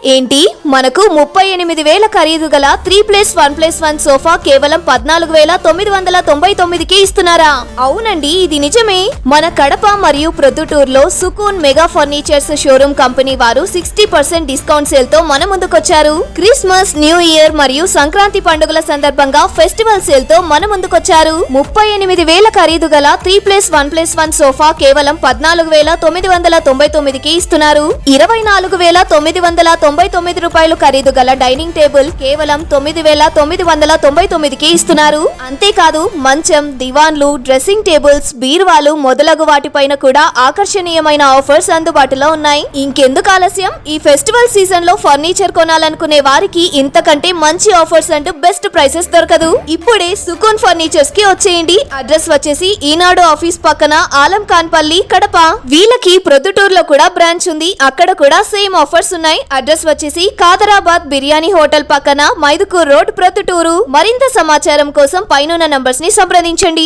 ఏంటి మనకు 38,000 ఖరీదు గల 3+1+1 సోఫా కేవలం 14,999కే ఇస్తున్నారా? అవునండి, ఇది నిజమే. మన కడప మరియు ప్రొద్దుటూరులో సుకూన్ మెగా ఫర్నిచర్స్ షోరూమ్ కంపెనీ వారు 60% డిస్కౌంట్ సేల్ తో మన ముందుకొచ్చారు. క్రిస్మస్, న్యూ ఇయర్ మరియు సంక్రాంతి పండుగల సందర్భంగా ఫెస్టివల్ సేల్ తో మన ముందుకొచ్చారు. 38,000 ఖరీదు గల 3+1+1 సోఫా కేవలం 14,999కి ఇస్తున్నారు. 24,999 రూపాయలు ఖరీదు గల డైనింగ్ టేబుల్ కేవలం 9,999కి ఇస్తున్నారు. అంతేకాదు మంచం, దివాన్లు, డ్రెస్సింగ్ టేబుల్స్, బీరువాలు మొదలగు వాటిపైన కూడా ఆకర్షణీయమైన ఆఫర్స్ అందుబాటులో ఉన్నాయి. ఇంకెందుకు ఆలస్యం? ఈ ఫెస్టివల్ సీజన్ లో ఫర్నిచర్ కొనాలనుకునే వారికి ఇంతకంటే మంచి ఆఫర్స్ అంటూ బెస్ట్ ప్రైసెస్ దొరకదు. ఇప్పుడే సుకూన్ ఫర్నిచర్స్ కి వచ్చేయండి. అడ్రస్ వచ్చేసి ఈనాడు ఆఫీస్ పక్కన ఆలం ఖాన్ పల్లి, కడప. వీళ్ళకి ప్రొద్దుటూరులో కూడా బ్రాంచ్ ఉంది. అక్కడ కూడా సేమ్ ఆఫర్స్ ఉన్నాయి. అడ్రస్ వచ్చేసి కాదరాబాద్ బిర్యానీ హోటల్ పక్కన మైదుకూర్ రోడ్, ప్రొద్దుటూరు. మరింత సమాచారం కోసం పైనున్న నంబర్స్ ని సంప్రదించండి.